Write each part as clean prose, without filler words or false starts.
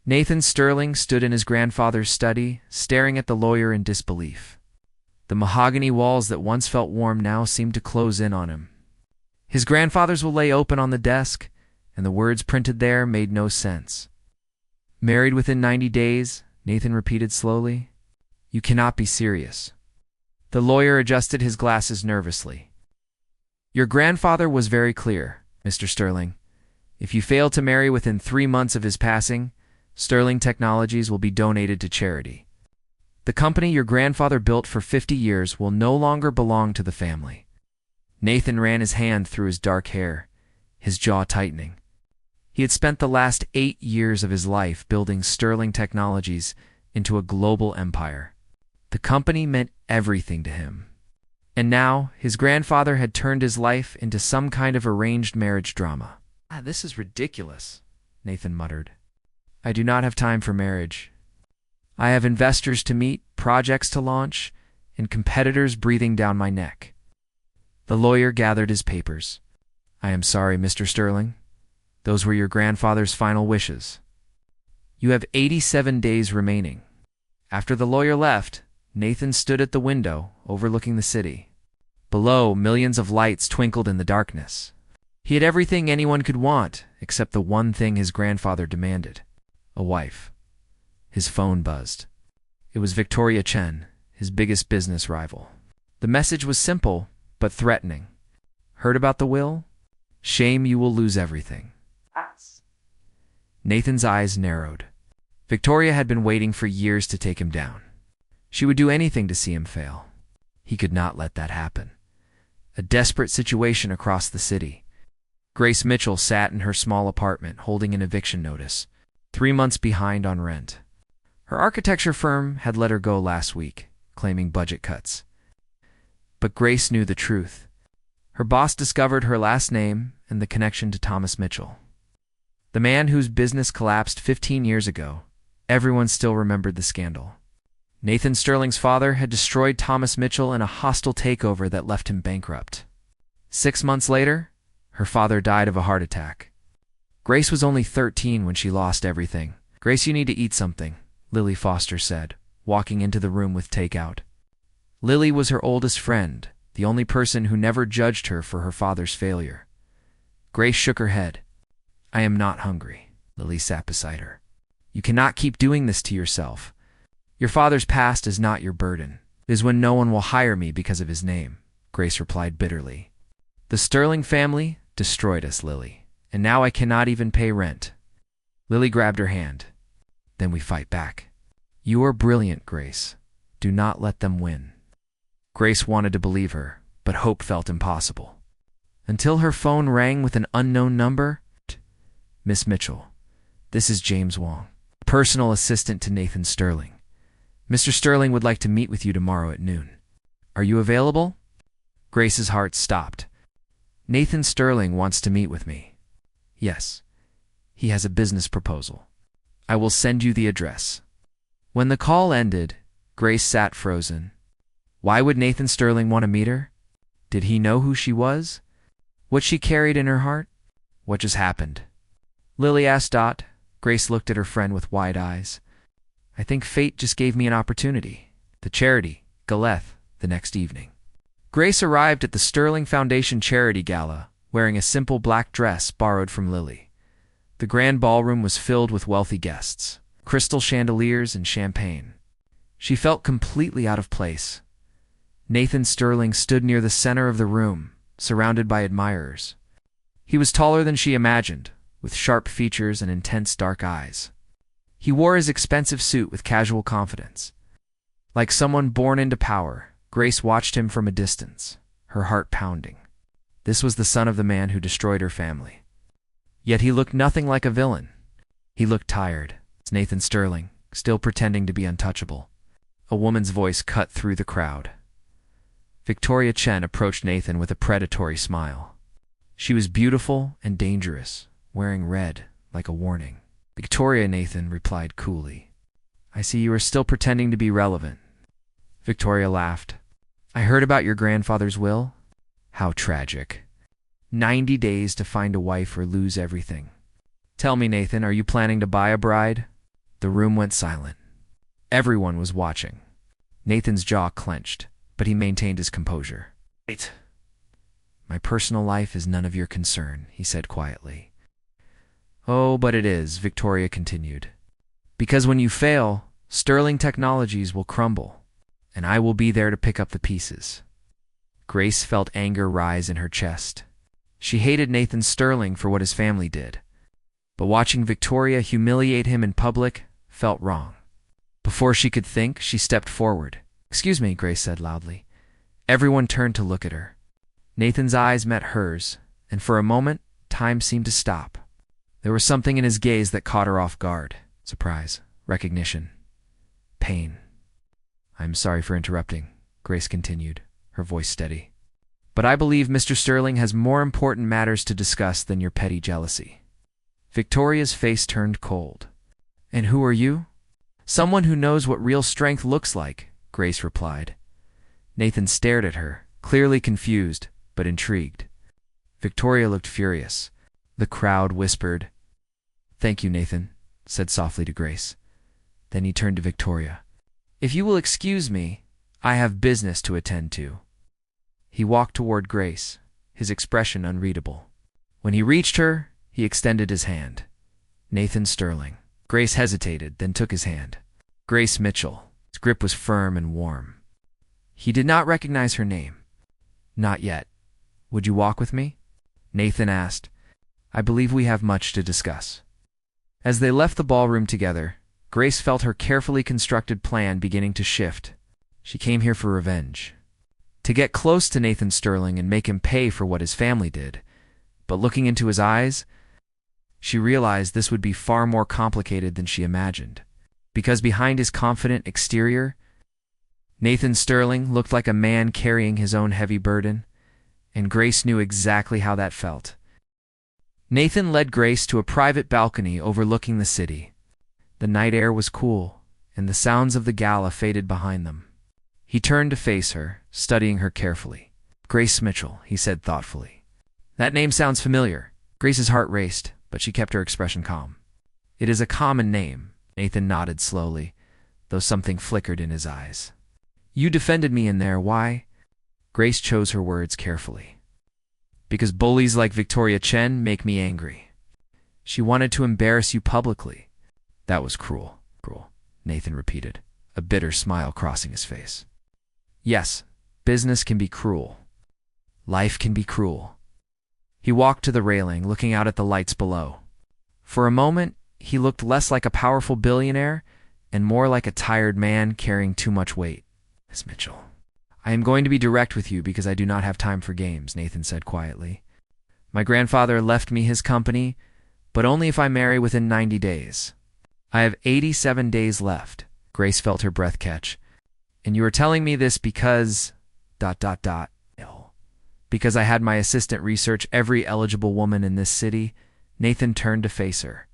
Nathan Sterling stood in his grandfather's study, staring at the lawyer in disbelief. The mahogany walls that once felt warm now seemed to close in on him. His grandfather's will lay open on the desk, and the words printed there made no sense. "Married within 90 days, Nathan repeated slowly. "You cannot be serious." The lawyer adjusted his glasses nervously. "Your grandfather was very clear, Mr. Sterling. If you fail to marry within 3 months of his passing, Sterling Technologies will be donated to charity. The company your grandfather built for 50 years will no longer belong to the family." Nathan ran his hand through his dark hair, his jaw tightening. He had spent the last 8 years of his life building Sterling Technologies into a global empire. The company meant everything to him. And now, his grandfather had turned his life into some kind of arranged marriage drama. "This is ridiculous," Nathan muttered. "I do not have time for marriage. I have investors to meet, projects to launch, and competitors breathing down my neck." The lawyer gathered his papers. "I am sorry, Mr. Sterling. Those were your grandfather's final wishes. You have 87 days remaining." After the lawyer left, Nathan stood at the window overlooking the city. Below, millions of lights twinkled in the darkness. He had everything anyone could want, except the one thing his grandfather demanded: a wife. His phone buzzed. It was Victoria Chen, his biggest business rival. The message was simple, but threatening. "Heard about the will? Shame, you will lose everything." Nathan's eyes narrowed. Victoria had been waiting for years to take him down. She would do anything to see him fail. He could not let that happen. A desperate situation across the city. Grace Mitchell sat in her small apartment holding an eviction notice, 3 months behind on rent. Her architecture firm had let her go last week, claiming budget cuts. But Grace knew the truth. Her boss discovered her last name and the connection to Thomas Mitchell. The man whose business collapsed 15 years ago. Everyone still remembered the scandal. Nathan Sterling's father had destroyed Thomas Mitchell in a hostile takeover that left him bankrupt. 6 months later, her father died of a heart attack. Grace was only 13 when she lost everything. "Grace, you need to eat something," Lily Foster said, walking into the room with takeout. Lily was her oldest friend, the only person who never judged her for her father's failure. Grace shook her head. "I am not hungry." Lily sat beside her. "You cannot keep doing this to yourself. Your father's past is not your burden. It is when no one will hire me because of his name," Grace replied bitterly. "The Sterling family destroyed us, Lily, and now I cannot even pay rent." Lily grabbed her hand. "Then we fight back." "You are brilliant, Grace. Do not let them win." Grace wanted to believe her, but hope felt impossible. Until her phone rang with an unknown number. "Miss Mitchell, this is James Wong, personal assistant to Nathan Sterling. Mr. Sterling would like to meet with you tomorrow at noon. Are you available?" Grace's heart stopped. "Nathan Sterling wants to meet with me." "Yes. He has a business proposal. I will send you the address." When the call ended, Grace sat frozen. Why would Nathan Sterling want to meet her? Did he know who she was? What she carried in her heart? What just happened? Lily asked Dot. Grace looked at her friend with wide eyes. "I think fate just gave me an opportunity." The charity, gala, the next evening. Grace arrived at the Sterling Foundation charity gala, wearing a simple black dress borrowed from Lily. The grand ballroom was filled with wealthy guests, crystal chandeliers and champagne. She felt completely out of place. Nathan Sterling stood near the center of the room, surrounded by admirers. He was taller than she imagined, with sharp features and intense dark eyes. He wore his expensive suit with casual confidence. Like someone born into power, Grace watched him from a distance, her heart pounding. This was the son of the man who destroyed her family. Yet he looked nothing like a villain. He looked tired. It's Nathan Sterling, still pretending to be untouchable. A woman's voice cut through the crowd. Victoria Chen approached Nathan with a predatory smile. She was beautiful and dangerous, wearing red like a warning. "Victoria," Nathan replied coolly. "I see you are still pretending to be relevant." Victoria laughed. "I heard about your grandfather's will. How tragic. 90 days to find a wife or lose everything. Tell me, Nathan, are you planning to buy a bride?" The room went silent. Everyone was watching. Nathan's jaw clenched, but he maintained his composure. "Wait. My personal life is none of your concern," he said quietly. "Oh, but it is," Victoria continued. "Because when you fail, Sterling Technologies will crumble, and I will be there to pick up the pieces." Grace felt anger rise in her chest. She hated Nathan Sterling for what his family did, but watching Victoria humiliate him in public felt wrong. Before she could think, she stepped forward. "Excuse me," Grace said loudly. Everyone turned to look at her. Nathan's eyes met hers, and for a moment, time seemed to stop. There was something in his gaze that caught her off guard. Surprise, recognition, pain. "I'm sorry for interrupting," Grace continued, her voice steady. "But I believe Mr. Sterling has more important matters to discuss than your petty jealousy." Victoria's face turned cold. "And who are you?" "Someone who knows what real strength looks like," Grace replied. Nathan stared at her, clearly confused, but intrigued. Victoria looked furious. The crowd whispered. "Thank you, Nathan," said softly to Grace. Then he turned to Victoria. "If you will excuse me, I have business to attend to." He walked toward Grace, his expression unreadable. When he reached her, he extended his hand. "Nathan Sterling." Grace hesitated, then took his hand. Grace Mitchell. His grip was firm and warm. He did not recognize her name. "Not yet. Would you walk with me?" Nathan asked. "I believe we have much to discuss." As they left the ballroom together, Grace felt her carefully constructed plan beginning to shift. She came here for revenge. To get close to Nathan Sterling and make him pay for what his family did. But looking into his eyes, she realized this would be far more complicated than she imagined. Because behind his confident exterior, Nathan Sterling looked like a man carrying his own heavy burden, and Grace knew exactly how that felt. Nathan led Grace to a private balcony overlooking the city. The night air was cool, and the sounds of the gala faded behind them. He turned to face her, studying her carefully. "Grace Mitchell," he said thoughtfully. "That name sounds familiar." Grace's heart raced, but she kept her expression calm. "It is a common name," Nathan nodded slowly, though something flickered in his eyes. "You defended me in there, why?" Grace chose her words carefully. "Because bullies like Victoria Chen make me angry. She wanted to embarrass you publicly." "That was cruel." "Cruel," Nathan repeated, a bitter smile crossing his face. "Yes, business can be cruel. Life can be cruel." He walked to the railing, looking out at the lights below. For a moment, he looked less like a powerful billionaire and more like a tired man carrying too much weight. "Miss Mitchell, I am going to be direct with you because I do not have time for games," Nathan said quietly. "My grandfather left me his company, but only if I marry within 90 days. I have 87 days left." Grace felt her breath catch. "And you are telling me this because... No. Because I had my assistant research every eligible woman in this city." Nathan turned to face her.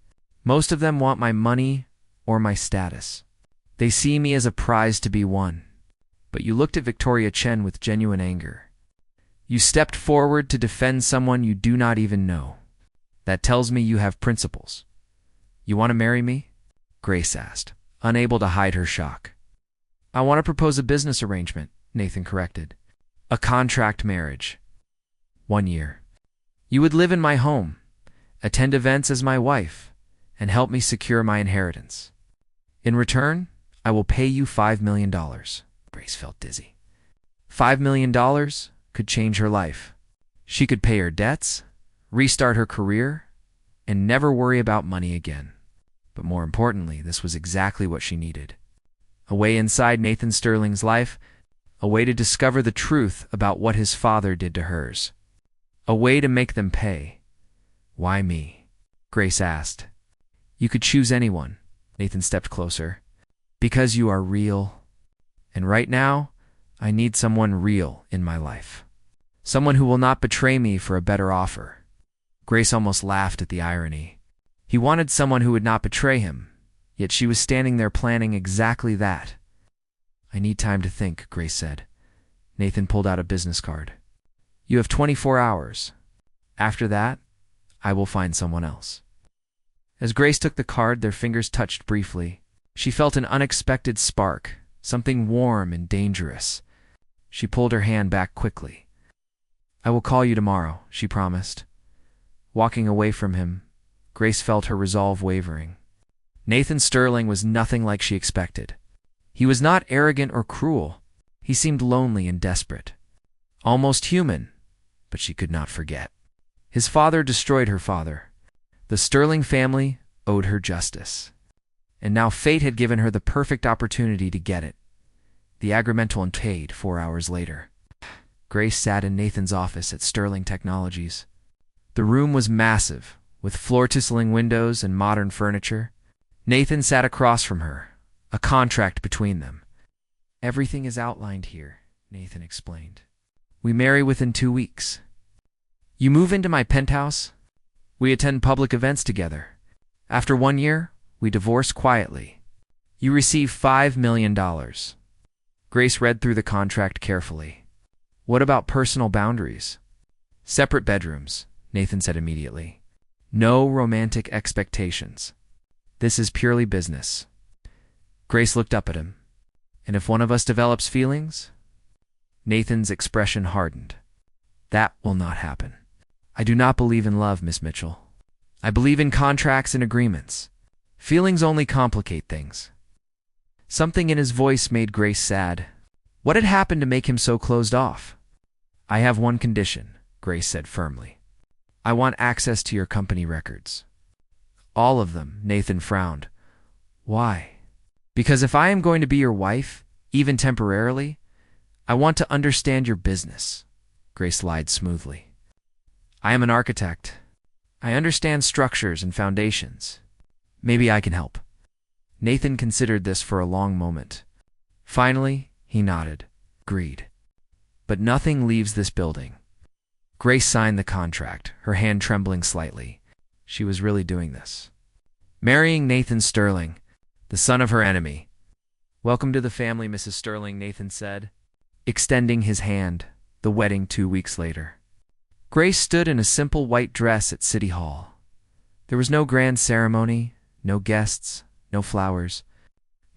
"Most of them want my money or my status. They see me as a prize to be won." But you looked at Victoria Chen with genuine anger. You stepped forward to defend someone you do not even know. That tells me you have principles. "You want to marry me?" Grace asked, unable to hide her shock. "I want to propose a business arrangement," Nathan corrected. "A contract marriage. 1 year. You would live in my home, attend events as my wife, and help me secure my inheritance. In return, I will pay you $5 million. Grace felt dizzy. $5 million could change her life. She could pay her debts, restart her career, and never worry about money again. But more importantly, this was exactly what she needed. A way inside Nathan Sterling's life, a way to discover the truth about what his father did to hers. A way to make them pay. "Why me?" Grace asked. "You could choose anyone." Nathan stepped closer. "Because you are real. And right now, I need someone real in my life. Someone who will not betray me for a better offer." Grace almost laughed at the irony. He wanted someone who would not betray him, yet she was standing there planning exactly that. "I need time to think," Grace said. Nathan pulled out a business card. "You have 24 hours. After that, I will find someone else." As Grace took the card, their fingers touched briefly. She felt an unexpected spark, something warm and dangerous. She pulled her hand back quickly. "I will call you tomorrow," she promised. Walking away from him, Grace felt her resolve wavering. Nathan Sterling was nothing like she expected. He was not arrogant or cruel. He seemed lonely and desperate. Almost human, but she could not forget. His father destroyed her father. The Sterling family owed her justice. And now fate had given her the perfect opportunity to get it. The agreement paid 4 hours later. Grace sat in Nathan's office at Sterling Technologies. The room was massive, with floor-to-ceiling windows and modern furniture. Nathan sat across from her, a contract between them. "Everything is outlined here," Nathan explained. "We marry within 2 weeks. You move into my penthouse. We attend public events together. After 1 year, we divorce quietly. You receive $5 million. Grace read through the contract carefully. "What about personal boundaries?" "Separate bedrooms," Nathan said immediately. "No romantic expectations. This is purely business." Grace looked up at him. "And if one of us develops feelings?" Nathan's expression hardened. "That will not happen. I do not believe in love, Miss Mitchell. I believe in contracts and agreements. Feelings only complicate things." Something in his voice made Grace sad. What had happened to make him so closed off? "I have one condition," Grace said firmly. "I want access to your company records." "All of them," Nathan frowned. "Why?" "Because if I am going to be your wife, even temporarily, I want to understand your business," Grace lied smoothly. "I am an architect. I understand structures and foundations. Maybe I can help." Nathan considered this for a long moment. Finally, he nodded. "Agreed. But nothing leaves this building." Grace signed the contract, her hand trembling slightly. She was really doing this. Marrying Nathan Sterling, the son of her enemy. "Welcome to the family, Mrs. Sterling," Nathan said, extending his hand, the wedding 2 weeks later. Grace stood in a simple white dress at City Hall. There was no grand ceremony, no guests, no flowers.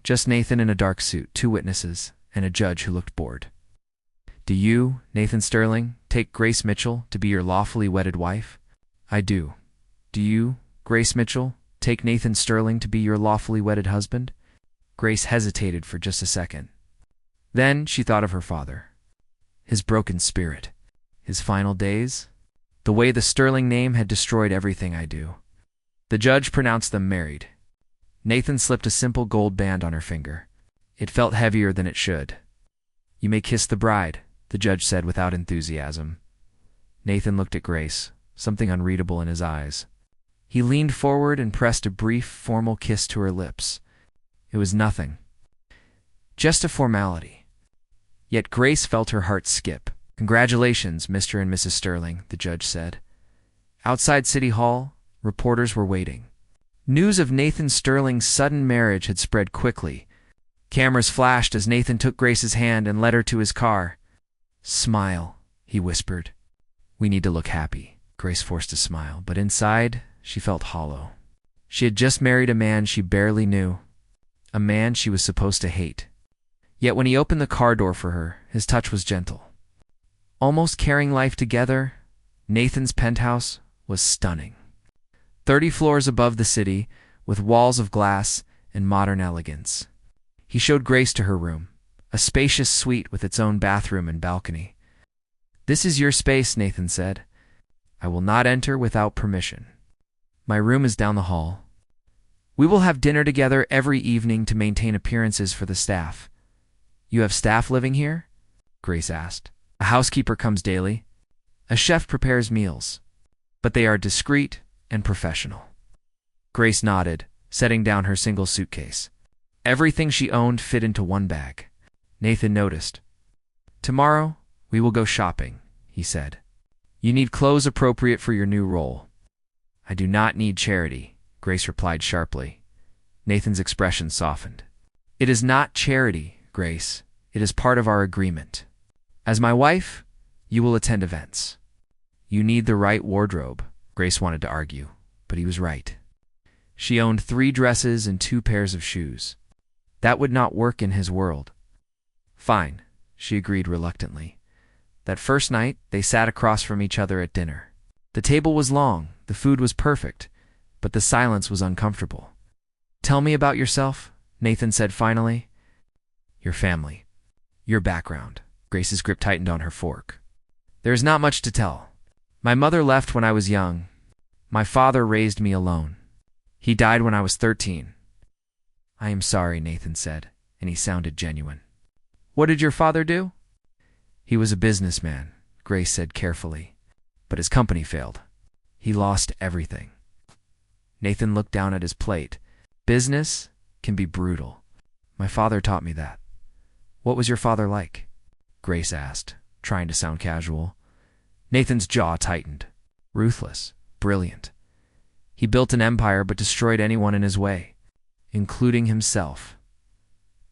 Just Nathan in a dark suit, 2 witnesses, and a judge who looked bored. "Do you, Nathan Sterling, take Grace Mitchell to be your lawfully wedded wife?" "I do." "Do you, Grace Mitchell, take Nathan Sterling to be your lawfully wedded husband?" Grace hesitated for just a second. Then she thought of her father. His broken spirit. His final days. The way the Sterling name had destroyed everything I do. The judge pronounced them married. Nathan slipped a simple gold band on her finger. It felt heavier than it should. "You may kiss the bride," the judge said without enthusiasm. Nathan looked at Grace, something unreadable in his eyes. He leaned forward and pressed a brief, formal kiss to her lips. It was nothing. Just a formality. Yet Grace felt her heart skip. "Congratulations, Mr. and Mrs. Sterling," the judge said. Outside City Hall, reporters were waiting. News of Nathan Sterling's sudden marriage had spread quickly. Cameras flashed as Nathan took Grace's hand and led her to his car. "Smile," he whispered. "We need to look happy." Grace forced a smile, but inside, she felt hollow. She had just married a man she barely knew, a man she was supposed to hate. Yet when he opened the car door for her, his touch was gentle. Almost carrying life together, Nathan's penthouse was stunning. 30 floors above the city, with walls of glass and modern elegance. He showed Grace to her room, a spacious suite with its own bathroom and balcony. "This is your space," Nathan said. "I will not enter without permission. My room is down the hall. We will have dinner together every evening to maintain appearances for the staff." "You have staff living here?" Grace asked. "A housekeeper comes daily. A chef prepares meals. But they are discreet and professional." Grace nodded, setting down her single suitcase. Everything she owned fit into one bag. Nathan noticed. "Tomorrow, we will go shopping," he said. "You need clothes appropriate for your new role." "I do not need charity," Grace replied sharply. Nathan's expression softened. "It is not charity, Grace. It is part of our agreement. As my wife, you will attend events. You need the right wardrobe." Grace wanted to argue, but he was right. She owned 3 dresses and 2 pairs of shoes. That would not work in his world. Fine, she agreed reluctantly. That first night, they sat across from each other at dinner. The table was long, the food was perfect, but the silence was uncomfortable. "Tell me about yourself," Nathan said finally. "Your family. Your background." Grace's grip tightened on her fork. "There is not much to tell. My mother left when I was young. My father raised me alone. He died when I was 13. "I am sorry," Nathan said, and he sounded genuine. "What did your father do?" "He was a businessman," Grace said carefully, "but his company failed. He lost everything." Nathan looked down at his plate. "Business can be brutal. My father taught me that." "What was your father like?" Grace asked, trying to sound casual. Nathan's jaw tightened. "Ruthless. Brilliant. He built an empire but destroyed anyone in his way, including himself."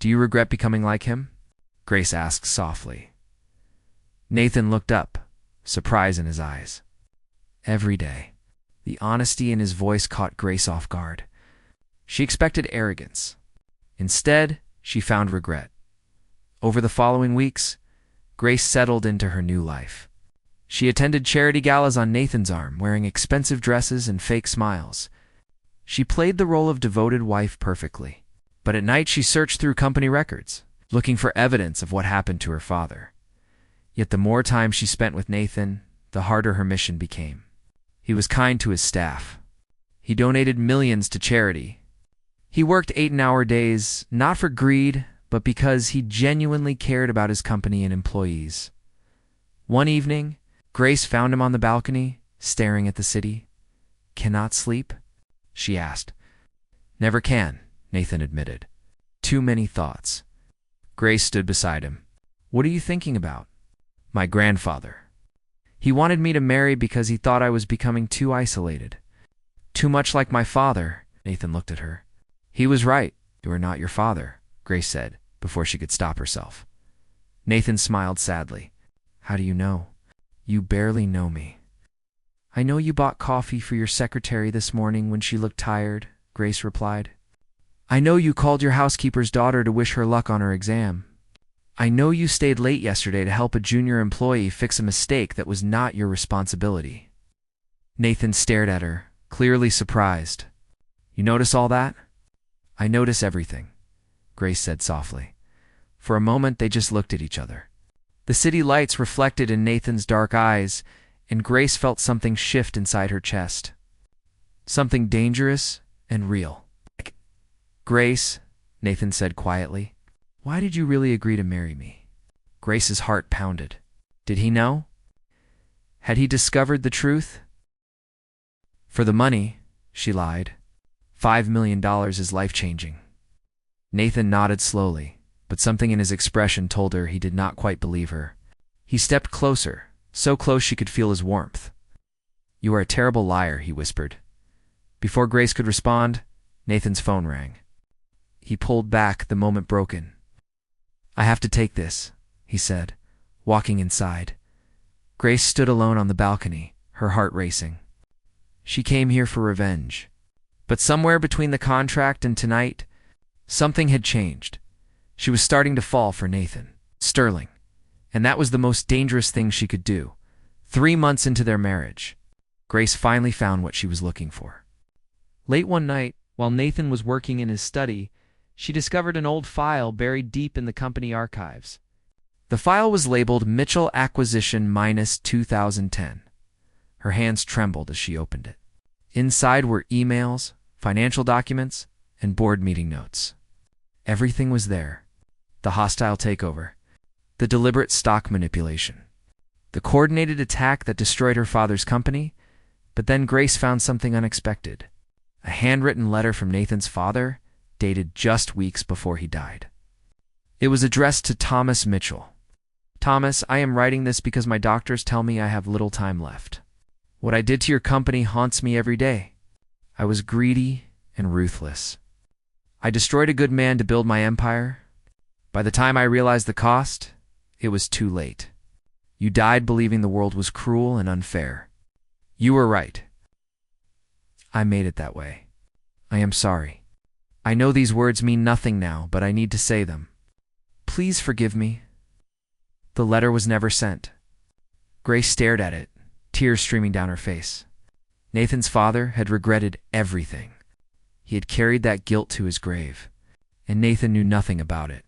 "Do you regret becoming like him?" Grace asked softly. Nathan looked up, surprise in his eyes. "Every day." The honesty in his voice caught Grace off guard. She expected arrogance. Instead, she found regret. Over the following weeks, Grace settled into her new life. She attended charity galas on Nathan's arm, wearing expensive dresses and fake smiles. She played the role of devoted wife perfectly. But at night she searched through company records, looking for evidence of what happened to her father. Yet the more time she spent with Nathan, the harder her mission became. He was kind to his staff. He donated millions to charity. He worked 8-hour days, not for greed, but because he genuinely cared about his company and employees. One evening, Grace found him on the balcony, staring at the city. "Cannot sleep?" she asked. "Never can," Nathan admitted. "Too many thoughts." Grace stood beside him. "What are you thinking about?" "My grandfather. He wanted me to marry because he thought I was becoming too isolated. Too much like my father." Nathan looked at her. "He was right. You are not your father," Grace said, before she could stop herself. Nathan smiled sadly. "How do you know?" "You barely know me." "I know you bought coffee for your secretary this morning when she looked tired," Grace replied. "I know you called your housekeeper's daughter to wish her luck on her exam. I know you stayed late yesterday to help a junior employee fix a mistake that was not your responsibility." Nathan stared at her, clearly surprised. "You notice all that?" "I notice everything," Grace said softly. For a moment they just looked at each other. The city lights reflected in Nathan's dark eyes, and Grace felt something shift inside her chest. Something dangerous and real. "Grace," Nathan said quietly, "why did you really agree to marry me?" Grace's heart pounded. Did he know? Had he discovered the truth? "For the money," she lied. $5 million is life-changing." Nathan nodded slowly, but something in his expression told her he did not quite believe her. He stepped closer, so close she could feel his warmth. "You are a terrible liar," he whispered. Before Grace could respond, Nathan's phone rang. He pulled back, the moment broken. "I have to take this," he said, walking inside. Grace stood alone on the balcony, her heart racing. She came here for revenge. But somewhere between the contract and tonight, something had changed. She was starting to fall for Nathan, Sterling, and that was the most dangerous thing she could do. 3 months into their marriage, Grace finally found what she was looking for. Late one night, while Nathan was working in his study, she discovered an old file buried deep in the company archives. The file was labeled Mitchell Acquisition -2010. Her hands trembled as she opened it. Inside were emails, financial documents, and board meeting notes. Everything was there. The hostile takeover, the deliberate stock manipulation, the coordinated attack that destroyed her father's company. But then Grace found something unexpected. A handwritten letter from Nathan's father, dated just weeks before he died. It was addressed to Thomas Mitchell. "Thomas, I am writing this because my doctors tell me I have little time left. What I did to your company haunts me every day. I was greedy and ruthless. I destroyed a good man to build my empire. By the time I realized the cost, it was too late. You died believing the world was cruel and unfair. You were right. I made it that way. I am sorry. I know these words mean nothing now, but I need to say them. Please forgive me. The letter was never sent. Grace stared at it, tears streaming down her face. Nathan's father had regretted everything. He had carried that guilt to his grave, and Nathan knew nothing about it.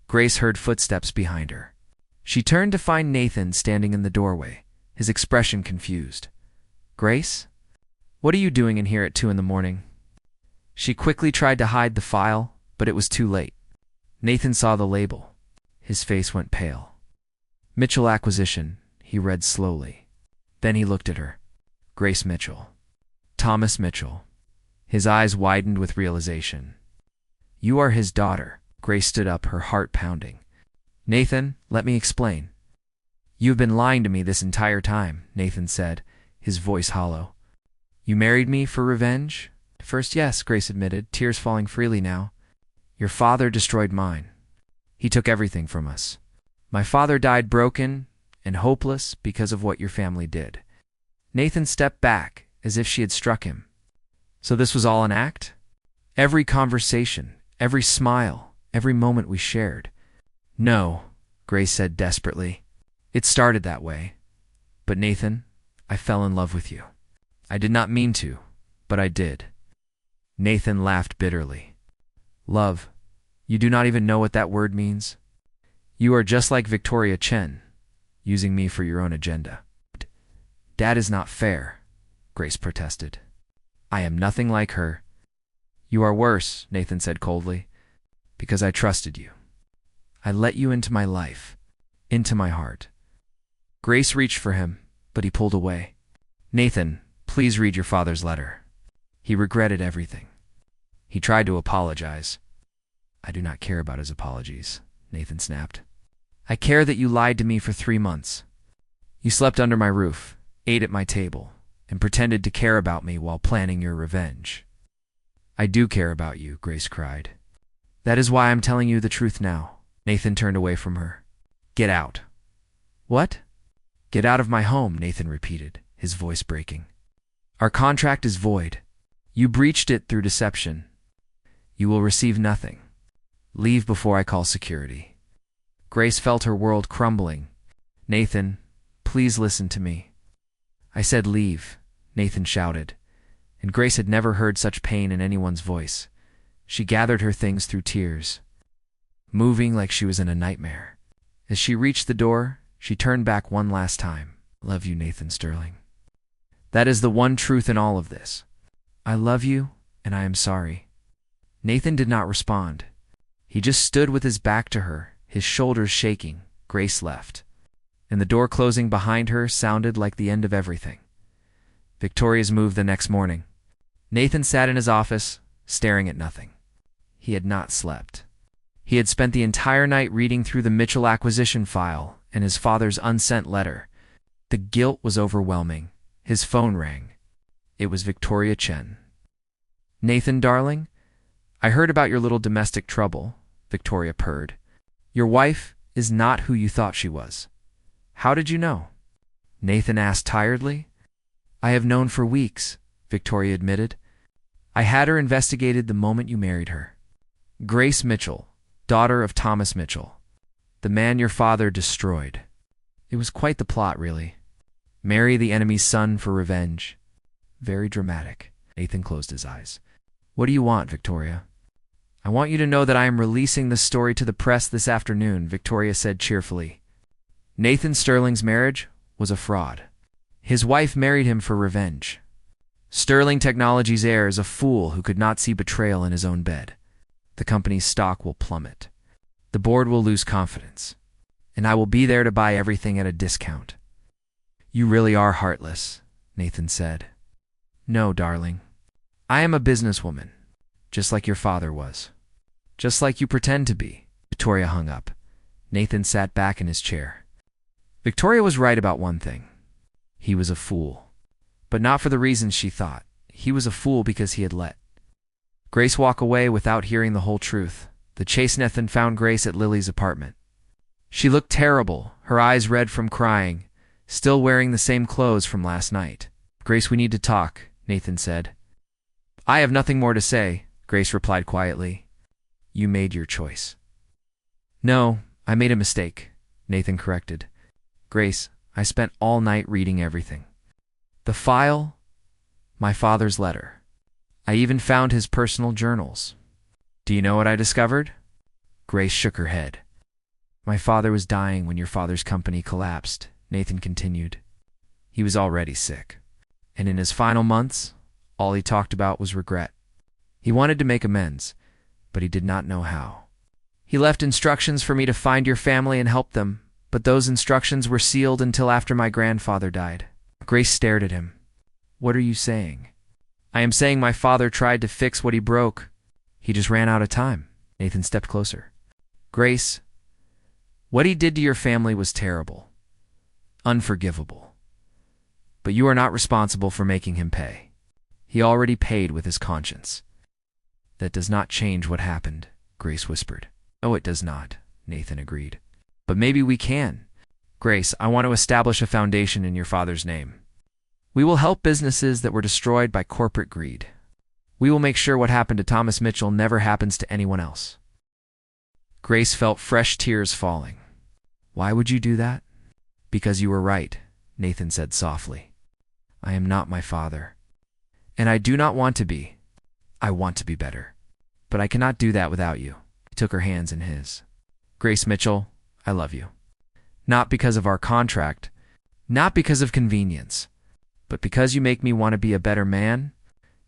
Grace heard footsteps behind her. She turned to find Nathan standing in the doorway, his expression confused. Grace? What are you doing in here at 2 a.m? She quickly tried to hide the file, but it was too late. Nathan saw the label. His face went pale. Mitchell Acquisition, he read slowly. Then he looked at her. Grace Mitchell. Thomas Mitchell. His eyes widened with realization. You are his daughter. Grace stood up, her heart pounding. Nathan, let me explain. You've been lying to me this entire time, Nathan said, his voice hollow. You married me for revenge? First, yes, Grace admitted, tears falling freely now. Your father destroyed mine. He took everything from us. My father died broken and hopeless because of what your family did. Nathan stepped back, as if she had struck him. So this was all an act? Every conversation, every smile, every moment we shared. No, Grace said desperately. It started that way. But Nathan, I fell in love with you. I did not mean to, but I did. Nathan laughed bitterly. Love, you do not even know what that word means? You are just like Victoria Chen, using me for your own agenda. That is not fair, Grace protested. I am nothing like her. You are worse, Nathan said coldly, because I trusted you. I let you into my life, into my heart. Grace reached for him, but he pulled away. Nathan, please read your father's letter. He regretted everything. He tried to apologize. I do not care about his apologies, Nathan snapped. I care that you lied to me for 3 months. You slept under my roof, ate at my table, and pretended to care about me while planning your revenge. I do care about you, Grace cried. That is why I'm telling you the truth now. Nathan turned away from her. Get out. What? Get out of my home, Nathan repeated, his voice breaking. Our contract is void. You breached it through deception. You will receive nothing. Leave before I call security. Grace felt her world crumbling. Nathan, please listen to me. I said leave, Nathan shouted, and Grace had never heard such pain in anyone's voice. She gathered her things through tears, moving like she was in a nightmare. As she reached the door, she turned back one last time. Love you, Nathan Sterling. That is the one truth in all of this. I love you, and I am sorry. Nathan did not respond. He just stood with his back to her, his shoulders shaking. Grace left, and the door closing behind her sounded like the end of everything. Victoria's move the next morning. Nathan sat in his office, staring at nothing. He had not slept. He had spent the entire night reading through the Mitchell acquisition file and his father's unsent letter. The guilt was overwhelming. His phone rang. It was Victoria Chen. Nathan, darling, I heard about your little domestic trouble, Victoria purred. Your wife is not who you thought she was. How did you know? Nathan asked tiredly. I have known for weeks, Victoria admitted. I had her investigated the moment you married her. Grace Mitchell, daughter of Thomas Mitchell, the man your father destroyed. It was quite the plot, really. Marry the enemy's son for revenge. Very dramatic. Nathan closed his eyes. What do you want, Victoria? I want you to know that I am releasing the story to the press this afternoon, Victoria said cheerfully. Nathan Sterling's marriage was a fraud. His wife married him for revenge. Sterling Technologies' heir is a fool who could not see betrayal in his own bed. The company's stock will plummet. The board will lose confidence. And I will be there to buy everything at a discount. You really are heartless, Nathan said. No, darling. I am a businesswoman, just like your father was. Just like you pretend to be. Victoria hung up. Nathan sat back in his chair. Victoria was right about one thing. He was a fool. But not for the reasons she thought. He was a fool because he had let Grace walk away without hearing the whole truth. The chase Nathan found Grace at Lily's apartment. She looked terrible, her eyes red from crying, still wearing the same clothes from last night. Grace, we need to talk, Nathan said. I have nothing more to say, Grace replied quietly. You made your choice. No, I made a mistake, Nathan corrected. Grace, I spent all night reading everything. The file, my father's letter. I even found his personal journals. Do you know what I discovered? Grace shook her head. My father was dying when your father's company collapsed, Nathan continued. He was already sick. And in his final months, all he talked about was regret. He wanted to make amends, but he did not know how. He left instructions for me to find your family and help them, but those instructions were sealed until after my grandfather died. Grace stared at him. What are you saying? I am saying my father tried to fix what he broke. He just ran out of time. Nathan stepped closer. Grace, what he did to your family was terrible. Unforgivable. But you are not responsible for making him pay. He already paid with his conscience. That does not change what happened, Grace whispered. Oh, it does not, Nathan agreed. But maybe we can. Grace, I want to establish a foundation in your father's name. We will help businesses that were destroyed by corporate greed. We will make sure what happened to Thomas Mitchell never happens to anyone else. Grace felt fresh tears falling. Why would you do that? Because you were right, Nathan said softly. I am not my father. And I do not want to be. I want to be better. But I cannot do that without you. He took her hands in his. Grace Mitchell, I love you. Not because of our contract, not because of convenience, but because you make me want to be a better man.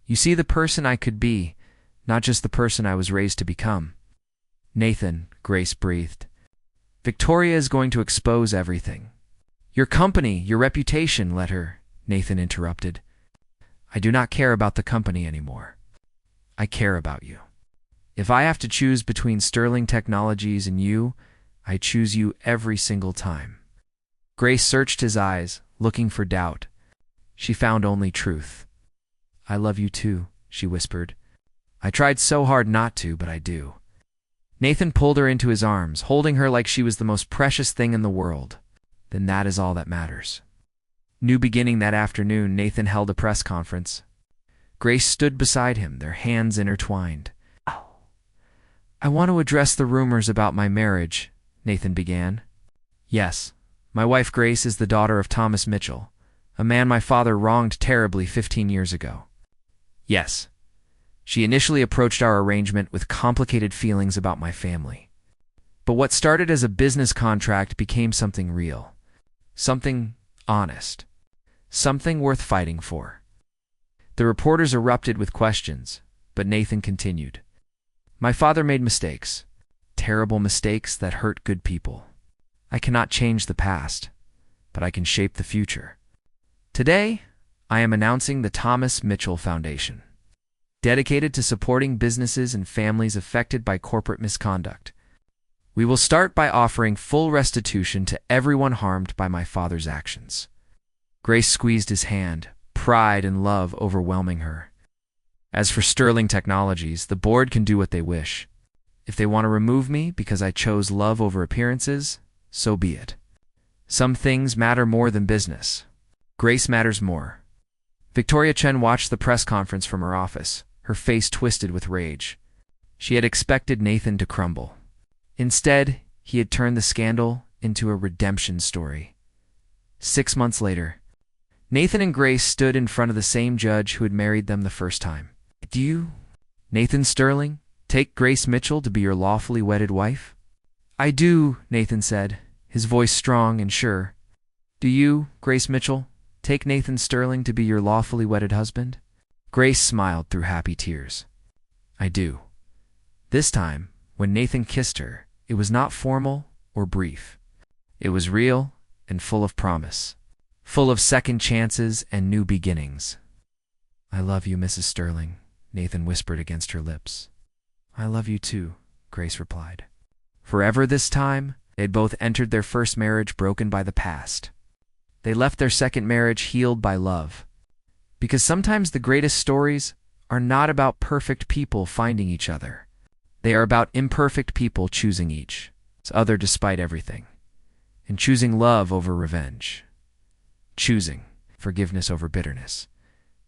You see the person I could be, not just the person I was raised to become. Nathan, Grace breathed. Victoria is going to expose everything. Your company, your reputation, let her, Nathan interrupted. I do not care about the company anymore. I care about you. If I have to choose between Sterling Technologies and you, I choose you every single time. Grace searched his eyes, looking for doubt. She found only truth. I love you too, she whispered. I tried so hard not to, but I do. Nathan pulled her into his arms, holding her like she was the most precious thing in the world. Then that is all that matters. New beginning that afternoon, Nathan held a press conference. Grace stood beside him, their hands intertwined. I want to address the rumors about my marriage, Nathan began. Yes, my wife Grace is the daughter of Thomas Mitchell, a man my father wronged terribly 15 years ago. Yes. She initially approached our arrangement with complicated feelings about my family. But what started as a business contract became something real. Something honest. Something worth fighting for. The reporters erupted with questions, but Nathan continued. My father made mistakes. Terrible mistakes that hurt good people. I cannot change the past, but I can shape the future. Today, I am announcing the Thomas Mitchell Foundation, dedicated to supporting businesses and families affected by corporate misconduct. We will start by offering full restitution to everyone harmed by my father's actions. Grace squeezed his hand, pride and love overwhelming her. As for Sterling Technologies, the board can do what they wish. If they want to remove me because I chose love over appearances, so be it. Some things matter more than business. Grace matters more. Victoria Chen watched the press conference from her office, her face twisted with rage. She had expected Nathan to crumble. Instead, he had turned the scandal into a redemption story. 6 months later, Nathan and Grace stood in front of the same judge who had married them the first time. Do you, Nathan Sterling, take Grace Mitchell to be your lawfully wedded wife? I do, Nathan said, his voice strong and sure. Do you, Grace Mitchell, take Nathan Sterling to be your lawfully wedded husband? Grace smiled through happy tears. I do. This time, when Nathan kissed her, it was not formal or brief. It was real and full of promise, full of second chances and new beginnings. I love you, Mrs. Sterling, Nathan whispered against her lips. I love you too, Grace replied. Forever this time, they'd both entered their first marriage broken by the past. They left their second marriage healed by love. Because sometimes the greatest stories are not about perfect people finding each other. They are about imperfect people choosing each other despite everything, and choosing love over revenge, choosing forgiveness over bitterness,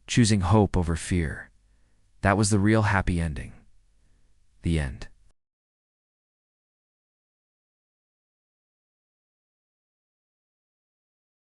choosing hope over fear. That was the real happy ending. The end.